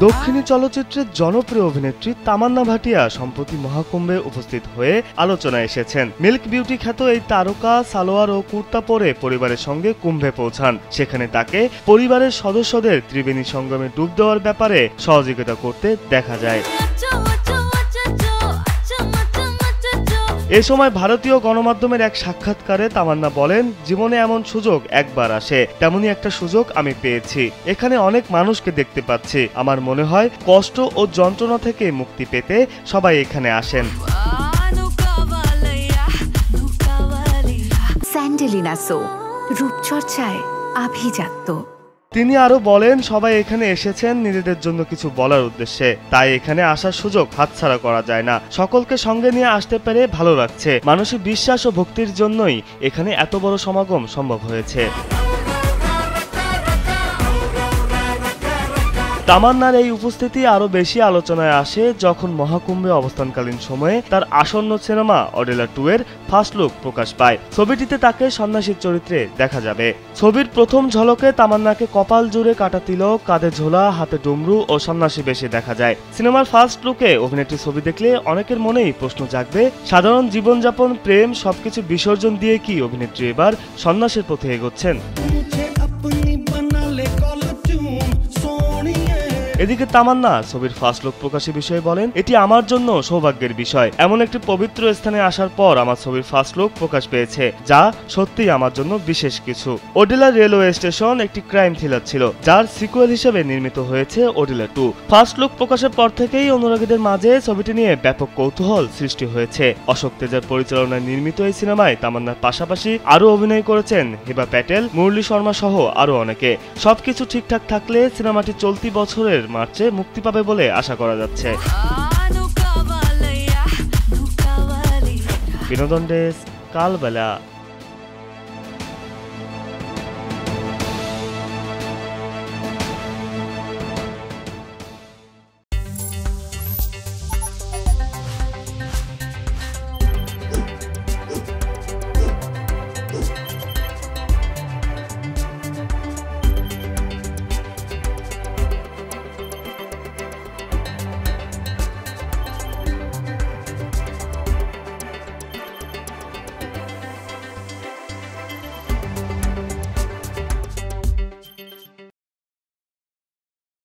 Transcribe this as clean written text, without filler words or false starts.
দক্ষিণী চলচ্চিত্রের জনপ্রিয় অভিনেত্রী তামান্না ভাটিয়া সম্প্রতি মহাকুম্ভে উপস্থিত হয়ে আলোচনায় এসেছেন। মিল্ক বিউটি খ্যাত এই তারকা সালোয়ার ও কুর্তা পরে পরিবারের সঙ্গে কুম্ভে পৌঁছান। সেখানে তাকে পরিবারের সদস্যদের ত্রিবেণী সঙ্গমে ডুব দেওয়ার ব্যাপারে সহযোগিতা করতে দেখা যায়। এ সময় ভারতীয় গণমাধ্যমের এক সাক্ষাৎকারে তামান্না বলেন, জীবনে এমন সুযোগ একবার আসে, তেমনি একটা সুযোগ আমি পেয়েছি। এখানে অনেক মানুষকে দেখতে পাচ্ছি। আমার মনে হয় কষ্ট ও যন্ত্রণা থেকে মুক্তি পেতে সবাই এখানে আসেন। স্যান্ডেলিনা সো, রূপচর্চায় আভিজাত্য। তিনি আরো বলেন, সবাই এখানে এসেছেন নিজেদের জন্য কিছু বলার উদ্দেশ্যে, তাই এখানে আসার সুযোগ হাতছাড়া করা যায় না। সকলকে সঙ্গে নিয়ে আসতে পেরে ভালো লাগছে। মানসিক বিশ্বাস ও ভক্তির জন্যই এখানে এত বড় সমাগম সম্ভব হয়েছে। তামান্নার এই উপস্থিতি আরো বেশি আলোচনায় আসে যখন মহাকুম্ভে অবস্থানকালীন সময়ে তার আসন্ন সিনেমা অডেলা 2 এর ফার্স্ট লুক প্রকাশ পায়। ছবিটিতে তাকে সন্ন্যাসীর চরিত্রে দেখা যাবে। ছবির প্রথম ঝলকে তামান্নাকে কপাল জুড়ে কাটা তিলক, কাঁধে ঝোলা, হাতে ডুমরু ও সন্ন্যাসী বেশে দেখা যায়। সিনেমার ফার্স্ট লুকে অভিনেত্রীর ছবি দেখলে অনেকের মনেই প্রশ্ন জাগবে, সাধারণ জীবনযাপন, প্রেম সবকিছু বিসর্জন দিয়ে কি অভিনেত্রী এবার সন্ন্যাসের পথে এগোচ্ছেন? এদিকে তামান্না ছবির ফার্স্ট লুক প্রকাশের বিষয়ে বলেন, এটি আমার জন্য সৌভাগ্যের বিষয়। এমন একটি পবিত্র স্থানে আসার পর আমার ছবির ফার্স্ট লুক প্রকাশ পেয়েছে, যা সত্যিই আমার জন্য বিশেষ কিছু। ওডেলা রেলওয়ে স্টেশন একটি ক্রাইম থ্রিলার ছিল, যার সিকুয়েল হিসেবে নির্মিত হয়েছে ওডেলা 2। ফার্স্ট লুক প্রকাশের পর থেকেই অনুরাগীদের মাঝে ছবিটি নিয়ে ব্যাপক কৌতূহল সৃষ্টি হয়েছে। অশোক তেজের পরিচালনায় নির্মিত এই সিনেমায় তামান্নার পাশাপাশি আরও অভিনয় করেছেন হিবা প্যাটেল, মুরলী শর্মা সহ আরও অনেকে। সবকিছু ঠিকঠাক থাকলে সিনেমাটি চলতি বছরের মার্চে মুক্তি পাবে বলে আশা করা যাচ্ছে। বিনোদন ডেস্ক, কালবেলা।